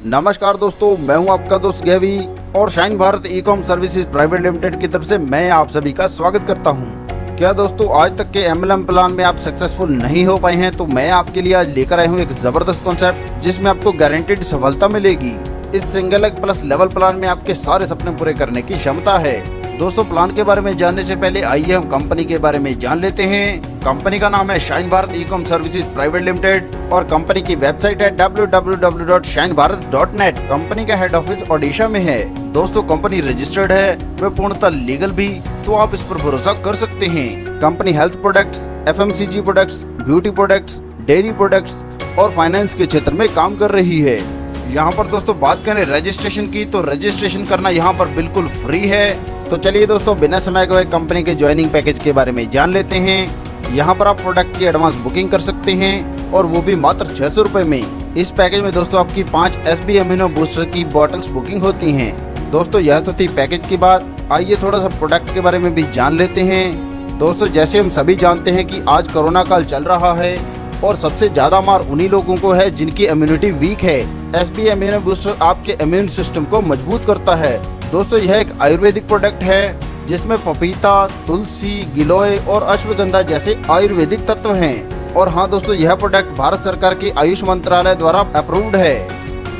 नमस्कार दोस्तों, मैं हूं आपका दोस्त गैवी और shine Bharat e com services private limited की तरफ से मैं आप सभी का स्वागत करता हूं। क्या दोस्तों आज तक के MLM प्लान में आप सक्सेसफुल नहीं हो पाए हैं तो मैं आपके लिए आज लेकर आया हूं एक जबरदस्त कॉन्सेप्ट जिसमें आपको गारंटीड सफलता मिलेगी। इस single leg plus level plan में आपके सारे सपने पूरे करने की क्षमता है। दोस्तों प्लान के बारे में जानने से पहले आइए हम कंपनी के बारे में जान लेते हैं। कंपनी का नाम है shine Bharat e com services private limited और कंपनी की वेबसाइट है www.shinebharat.net। कंपनी का हेड ऑफिस ओडिशा में है। दोस्तों कंपनी रजिस्टर्ड है, वे पूर्णतः लीगल भी, तो आप इस पर भरोसा कर सकते हैं। Company health products, FMCG products, beauty products, dairy products और फाइनेंस के क्षेत्र में काम कर रही है। यहाँ पर दोस्तों बात करें रजिस्ट्रेशन की तो रजिस्ट्रेशन करना यहाँ पर बिल्कुल फ्री है। तो चलिए दोस्तों बिना समय गए कंपनी के ज्वाइनिंग पैकेज के बारे में जान लेते हैं। यहाँ पर आप प्रोडक्ट की एडवांस बुकिंग कर सकते हैं और वो भी मात्र 600 रुपए में। इस पैकेज में दोस्तों आपकी 5 SB अमीनो बूस्टर की बॉटल्स बुकिंग होती हैं। दोस्तों यह तो थी पैकेज की बात, आइए थोड़ा सा प्रोडक्ट के बारे में भी जान लेते हैं। दोस्तों जैसे हम सभी जानते हैं कि आज कोरोना काल चल रहा है और सबसे ज्यादा मार उन्हीं लोगों को है जिनकी इम्यूनिटी वीक है। SB अमीनो बूस्टर आपके इम्यून सिस्टम को मजबूत करता है। दोस्तों यह एक आयुर्वेदिक प्रोडक्ट है जिसमें पपीता, तुलसी, गिलोय और अश्वगंधा जैसे आयुर्वेदिक तत्व हैं। और हाँ दोस्तों यह प्रोडक्ट भारत सरकार की आयुष मंत्रालय द्वारा अप्रूव्ड है।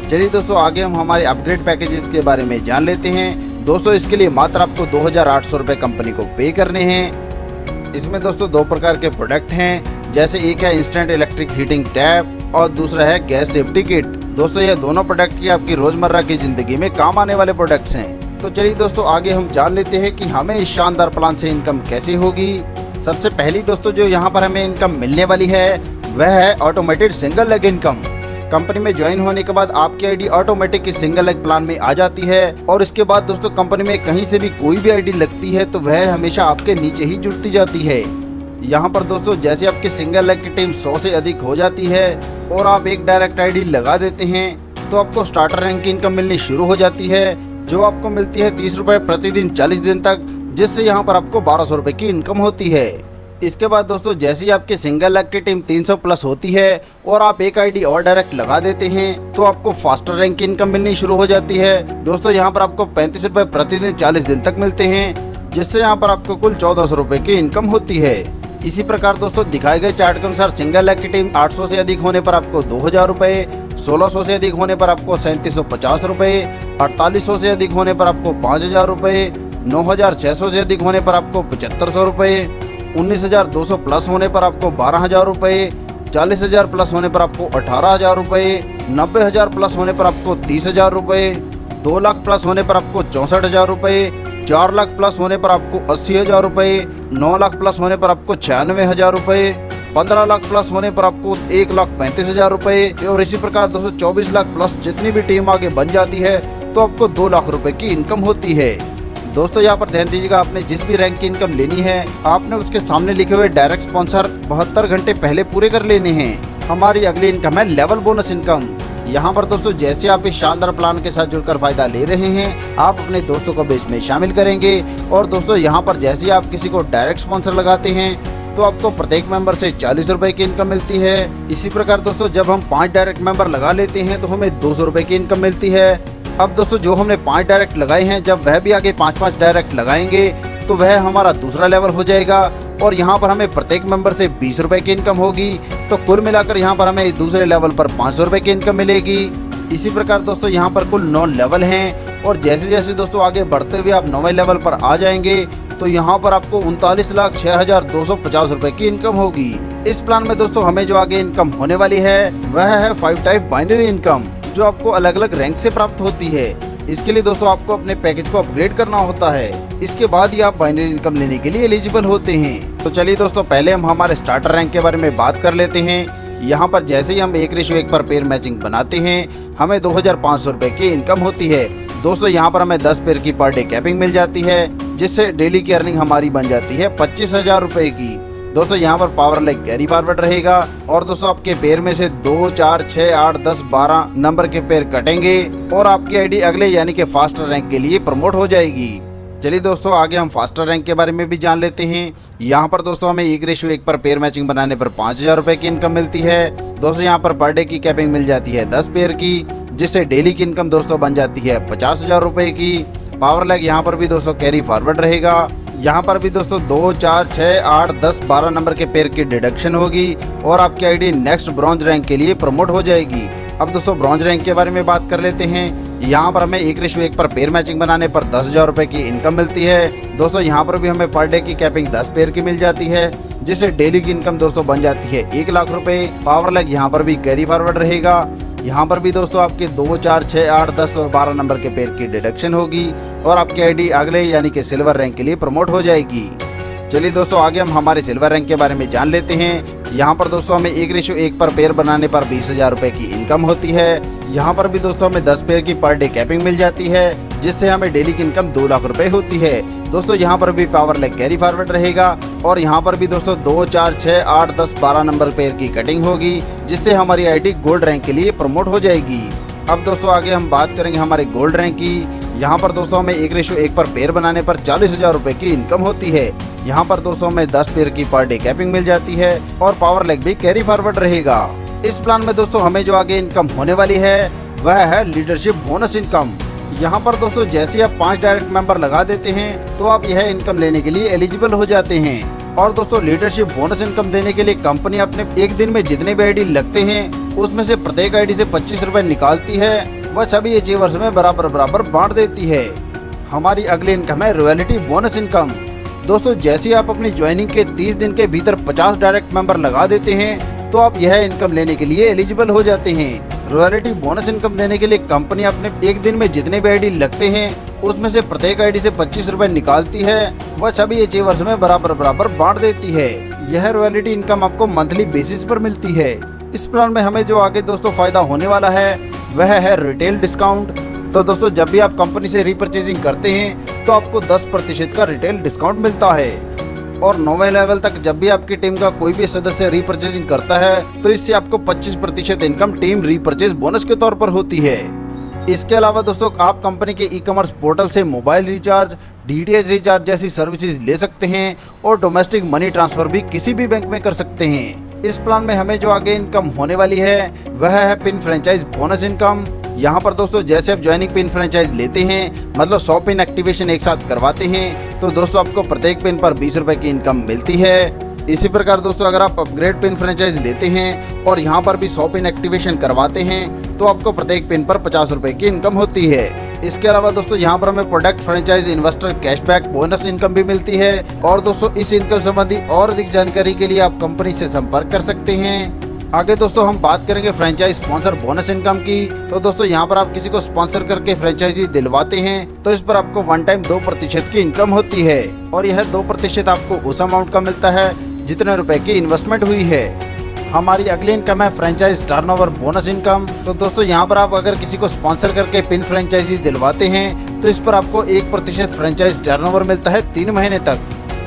चलिए दोस्तों आगे हम हमारे अपग्रेड पैकेजेस के बारे में जान लेते हैं। दोस्तों इसके लिए मात्र आपको 2800 रुपये कंपनी को पे करने हैं। इसमें दोस्तों 2 प्रकार के प्रोडक्ट हैं, जैसे एक है इंस्टेंट इलेक्ट्रिक हीटिंग टैप और दूसरा है गैस सेफ्टी किट। दोस्तों यह दोनों प्रोडक्ट की आपकी रोजमर्रा की जिंदगी में काम आने वाले प्रोडक्ट्स हैं। तो चलिए दोस्तों आगे हम जान लेते हैं कि हमें इस शानदार प्लान से इनकम कैसे होगी। सबसे पहली दोस्तों जो यहाँ पर हमें इनकम मिलने वाली है वह है automated single leg income. Company में ज्वाइन होने के बाद आपकी आईडी ऑटोमेटिक इस सिंगल लेग प्लान में आ जाती है और इसके बाद दोस्तों कंपनी में कहीं से भी कोई भी आईडी लगती है तो वह हमेशा आपके नीचे ही जुड़ती जाती है। यहाँ पर दोस्तों जैसे आपकी सिंगल लेग की टीम 100 से अधिक हो जाती है और आप एक डायरेक्ट आईडी लगा देते हैं तो आपको स्टार्टर रैंक की इनकम मिलनी शुरू हो जाती है, जो आपको मिलती है 30 रुपए प्रतिदिन 40 दिन तक, जिससे यहाँ पर आपको 1200 रुपए की इनकम होती है। इसके बाद दोस्तों जैसे ही आपकी सिंगल लेग की टीम 300 प्लस होती है और आप एक आईडी और डायरेक्ट लगा देते हैं तो आपको फास्टर रैंक की इनकम मिलनी शुरू हो जाती है। दोस्तों यहाँ पर आपको 35 रुपए प्रतिदिन 40 दिन तक मिलते हैं, जिससे यहाँ पर आपको कुल 1400 रुपए की इनकम होती है। इसी प्रकार दोस्तों दिखाए गए चार्ट के अनुसार सिंगल लेग की टीम 800 से अधिक होने पर आपको 2000 रुपए, 1600 से अधिक होने पर आपको 3750 रुपए, 4800 से अधिक होने पर आपको 5000 रुपए, 9600 से अधिक होने पर आपको 7500 रुपए, 19200 प्लस होने पर आपको 12000 रुपए, 40000 प्लस होने पर आपको 18000 रुपए, 90000 प्लस होने पर आपको 30000 रुपए, 2 लाख प्लस होने पर आपको 64000 रुपए, 4 लाख प्लस होने पर आपको 80000 रुपए, 9 लाख प्लस होने पर आपको 96000 रुपए, 15 लाख प्लस होने पर आपको 1,35,000 रुपए और इसी प्रकार 224 लाख प्लस जितनी भी टीम आगे बन जाती है तो आपको 2 लाख रुपए की इनकम होती है। दोस्तों यहाँ पर ध्यान दीजिएगा, आपने जिस भी रैंक की इनकम लेनी है आपने उसके सामने लिखे हुए डायरेक्ट स्पॉन्सर 72 घंटे पहले पूरे कर लेने हैं। हमारी अगली इनकम है लेवल बोनस इनकम। यहाँ पर दोस्तों जैसे आप इस शानदार प्लान के साथ जुड़कर फायदा ले रहे हैं आप अपने दोस्तों को भी इसमें शामिल करेंगे। और दोस्तों यहाँ पर जैसे आप किसी को डायरेक्ट स्पॉन्सर लगाते हैं तो आपको प्रत्येक मेंबर से 40 रुपए की इनकम मिलती है। इसी प्रकार दोस्तों जब हम 5 डायरेक्ट मेंबर लगा लेते हैं तो हमें 200 रुपए की इनकम मिलती है। अब दोस्तों जो हमने 5 डायरेक्ट लगाए हैं जब वह भी आगे 5-5 डायरेक्ट लगाएंगे तो वह हमारा दूसरा लेवल हो जाएगा और यहाँ पर हमें प्रत्येक मेंबर से 20 रुपए की इनकम होगी। तो कुल मिलाकर यहाँ पर हमें दूसरे लेवल पर 500 रुपए की इनकम मिलेगी। इसी प्रकार दोस्तों यहाँ पर कुल 9 लेवल हैं और जैसे जैसे दोस्तों आगे बढ़ते हुए आप 9वें लेवल पर आ जाएंगे तो यहाँ पर आपको 39,06,250 रुपए की इनकम होगी। इस प्लान में दोस्तों हमें जो आगे इनकम होने वाली है वह है 5 टाइप बाइनरी इनकम, जो आपको अलग अलग रैंक से प्राप्त होती है। इसके लिए दोस्तों आपको अपने पैकेज को अपग्रेड करना होता है, इसके बाद ही आप बाइनरी इनकम लेने के लिए एलिजिबल होते हैं। तो चलिए दोस्तों पहले हम हमारे स्टार्टर रैंक के बारे में बात कर लेते हैं। यहाँ पर जैसे ही हम 1:1 पर पेयर मैचिंग बनाते हैं हमें 2500 रुपए की इनकम होती है। दोस्तों यहाँ पर हमें 10 पेयर की पर डे कैपिंग मिल जाती है, जिससे डेली की अर्निंग हमारी बन जाती है 25,000 रुपए की। दोस्तों यहाँ पर पावर लेग कैरी फॉरवर्ड रहेगा और दोस्तों आपके पेयर में से 2, 4, 6, 8, 10, 12 नंबर के पेयर कटेंगे और आपकी आईडी अगले यानी कि फास्टर रैंक के लिए प्रमोट हो जाएगी। चलिए दोस्तों आगे हम फास्टर रैंक के बारे में भी जान लेते हैं। यहाँ पर दोस्तों हमें 1:1 पर पेयर मैचिंग बनाने पर 5,000 रुपए की इनकम मिलती है। दोस्तों यहाँ पर डे की कैपिंग मिल जाती है 10 पेयर की, जिससे डेली की इनकम दोस्तों बन जाती है 50,000 रुपए की। पावर लैग यहाँ पर भी दोस्तों कैरी फॉरवर्ड रहेगा। यहाँ पर भी दोस्तों 2, 4, 6, 8, 10, 12 नंबर के पेयर की डिडक्शन होगी और आपकी आईडी नेक्स्ट ब्रॉन्ज रैंक के लिए प्रमोट हो जाएगी। अब दोस्तों ब्रॉन्ज रैंक के बारे में बात कर लेते हैं। यहाँ पर हमें 1:1 पर पेयर मैचिंग बनाने पर 10,000 रुपए की इनकम मिलती है। दोस्तों यहाँ पर भी हमें पर डे की कैपिंग 10 पेयर की मिल जाती है, जिससे डेली की इनकम दोस्तों बन जाती है 1 लाख रुपए। पावर लैग यहाँ पर भी कैरी फॉरवर्ड रहेगा। यहाँ पर भी दोस्तों आपके 2, 4, 6, 8, 10 और 12 नंबर के पेयर की डिडक्शन होगी और आपकी आईडी अगले यानी कि सिल्वर रैंक के लिए प्रमोट हो जाएगी। चलिए दोस्तों आगे हम हमारे सिल्वर रैंक के बारे में जान लेते हैं। यहाँ पर दोस्तों हमें 1:1 पर पेयर बनाने पर 20,000 रुपए की इनकम होती है। यहाँ पर भी दोस्तों हमें 10 पेयर की पर डे कैपिंग मिल जाती है, जिससे हमें डेली की इनकम 2 लाख रुपए होती है। दोस्तों यहाँ पर भी पावर लैग कैरी फॉरवर्ड रहेगा और यहाँ पर भी दोस्तों 2, 4, 6, 8, 10, 12 नंबर पेयर की कटिंग होगी, जिससे हमारी आईडी गोल्ड रैंक के लिए प्रमोट हो जाएगी। अब दोस्तों आगे हम बात करेंगे हमारे गोल्ड रैंक की। यहाँ पर दोस्तों हमें 1:1 पर पेयर बनाने पर 40,000 रुपए की इनकम होती है। यहाँ पर दोस्तों हमें 10 पेयर की पर डे कैपिंग मिल जाती है और पावर लैग भी कैरी फॉरवर्ड रहेगा। इस प्लान में दोस्तों हमें जो आगे इनकम होने वाली है वह है लीडरशिप बोनस इनकम। यहाँ पर दोस्तों जैसे आप 5 डायरेक्ट मेंबर लगा देते हैं तो आप यह इनकम लेने के लिए एलिजिबल हो जाते हैं। और दोस्तों लीडरशिप बोनस इनकम देने के लिए कंपनी अपने एक दिन में जितने भी आईडी लगते हैं उसमें से प्रत्येक आईडी से 25 रुपए निकालती है, वह सभी अचीवर्स में बराबर बांट देती है। हमारी अगली इनकम है रॉयल्टी बोनस इनकम। दोस्तों जैसे आप अपनी ज्वाइनिंग के 30 दिन के भीतर 50 डायरेक्ट मेंबर लगा देते हैं तो आप यह इनकम लेने के लिए एलिजिबल हो जाते हैं। रॉयल्टी बोनस इनकम देने के लिए कंपनी अपने एक दिन में जितने भी आईडी लगते हैं उसमें से प्रत्येक आईडी से 25 रुपए निकालती है, वह सभी अचीवर्स में बराबर बांट देती है। यह रॉयल्टी इनकम आपको मंथली बेसिस पर मिलती है। इस प्लान में हमें जो आगे दोस्तों फायदा होने वाला है वह है रिटेल डिस्काउंट। तो दोस्तों जब भी आप कंपनी से रीपरचेजिंग करते हैं तो आपको 10% का रिटेल डिस्काउंट मिलता है और 9वें लेवल तक जब भी आपकी टीम का कोई भी सदस्य रीपरचेजिंग करता है तो इससे आपको 25% इनकम टीम रीपरचेज बोनस के तौर पर होती है। इसके अलावा दोस्तों आप कंपनी के ई-कॉमर्स पोर्टल से मोबाइल रिचार्ज, डीटीएच रिचार्ज जैसी सर्विसेज ले सकते हैं और डोमेस्टिक मनी ट्रांसफर भी किसी भी बैंक में कर सकते हैं। इस प्लान में हमें जो आगे इनकम होने वाली है वह है पिन फ्रेंचाइज बोनस इनकम। यहाँ पर दोस्तों जैसे आप ज्वाइनिंग पिन फ्रेंचाइज लेते हैं, मतलब 100 पिन एक्टिवेशन एक साथ करवाते हैं, तो दोस्तों आपको प्रत्येक पिन पर 20 रुपए की इनकम मिलती है। इसी प्रकार दोस्तों अगर आप अपग्रेड पिन फ्रेंचाइज लेते हैं और यहाँ पर भी 100 पिन एक्टिवेशन करवाते हैं तो आपको प्रत्येक पिन पर 50 रुपए की इनकम होती है। इसके अलावा दोस्तों यहाँ पर हमें product franchise investor cashback bonus income भी मिलती है। और दोस्तों इस इनकम संबंधी और अधिक जानकारी के लिए आप कंपनी से संपर्क कर सकते हैं। आगे दोस्तों हम बात करेंगे फ्रेंचाइज स्पॉन्सर बोनस इनकम की। तो दोस्तों यहाँ पर आप किसी को स्पॉन्सर करके फ्रेंचाइजी दिलवाते हैं तो इस पर आपको वन टाइम 2% की इनकम होती है और यह 2% आपको उस अमाउंट का मिलता है जितने रुपए की इन्वेस्टमेंट हुई है। हमारी अगली इनकम है फ्रेंचाइज टर्नओवर बोनस इनकम। तो दोस्तों यहाँ पर आप अगर किसी को स्पॉन्सर करके पिन फ्रेंचाइजी दिलवाते हैं तो इस पर आपको 1% फ्रेंचाइज टर्नओवर मिलता है 3 महीने तक।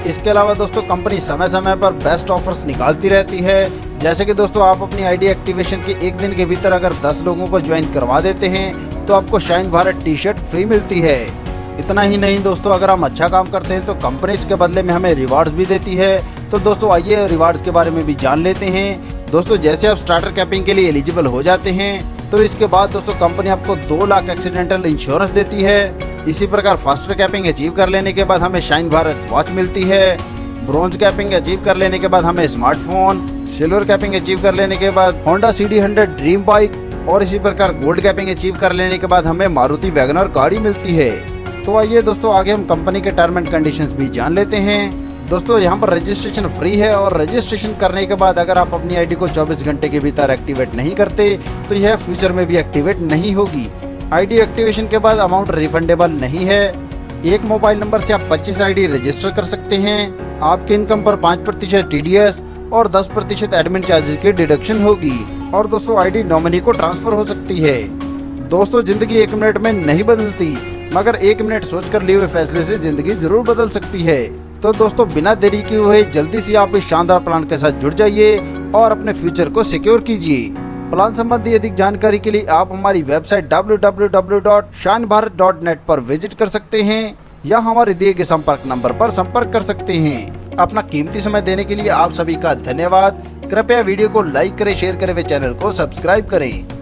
इसके अलावा दोस्तों कंपनी समय समय पर बेस्ट ऑफर्स निकालती रहती है। जैसे कि दोस्तों आप अपनी आईडी एक्टिवेशन के एक दिन के भीतर अगर 10 लोगों को ज्वाइन करवा देते हैं तो आपको शाइन भारत टी-शर्ट फ्री मिलती है। इतना ही नहीं दोस्तों, अगर हम अच्छा काम करते हैं तो कंपनी इसके बदले में हमें रिवार्ड्स भी देती है। तो दोस्तों आइए रिवार्ड्स के बारे में भी जान लेते हैं। दोस्तों जैसे आप स्टार्टर कैपिंग के लिए एलिजिबल हो जाते हैं तो इसके बाद दोस्तों कंपनी आपको 2 लाख एक्सीडेंटल इंश्योरेंस देती है। इसी प्रकार फास्टर कैपिंग अचीव कर लेने के बाद हमें शाइन भारत वॉच मिलती है। ब्रॉन्ज कैपिंग अचीव कर लेने के बाद हमें स्मार्टफोन, सिल्वर कैपिंग अचीव कर लेने के बाद होंडा CD100 ड्रीम बाइक और इसी प्रकार गोल्ड कैपिंग अचीव कर लेने के बाद हमें मारुति वैगनर गाड़ी मिलती है। तो आइए दोस्तों आगे हम कंपनी के टर्म एंड कंडीशंस भी जान लेते हैं। दोस्तों यहाँ पर रजिस्ट्रेशन फ्री है और रजिस्ट्रेशन करने के बाद अगर आप अपनी आईडी को 24 घंटे के भीतर एक्टिवेट नहीं करते तो यह फ्यूचर में भी एक्टिवेट नहीं होगी। आईडी एक्टिवेशन के बाद अमाउंट रिफंडेबल नहीं है। एक मोबाइल नंबर से आप 25 आईडी रजिस्टर कर सकते हैं। आपके इनकम पर 5% TDS और 10% एडमिन चार्जेस की डिडक्शन होगी। और दोस्तों आईडी नॉमिनी को ट्रांसफर हो सकती है। दोस्तों जिंदगी 1 मिनट में नहीं बदलती, मगर 1 मिनट सोचकर लिए हुए फैसले से जिंदगी जरूर बदल सकती है। तो दोस्तों बिना देरी किए हुए जल्दी से आप इस शानदार प्लान के साथ जुड़ जाइए और अपने फ्यूचर को सिक्योर कीजिए। प्लान संबंधी अधिक जानकारी के लिए आप हमारी वेबसाइट www.shanbharat.net पर विजिट कर सकते हैं या हमारे दिए गए संपर्क नंबर पर संपर्क कर सकते हैं। अपना कीमती समय देने के लिए आप सभी का धन्यवाद। कृपया वीडियो को लाइक करें, शेयर करें व चैनल को सब्सक्राइब करें।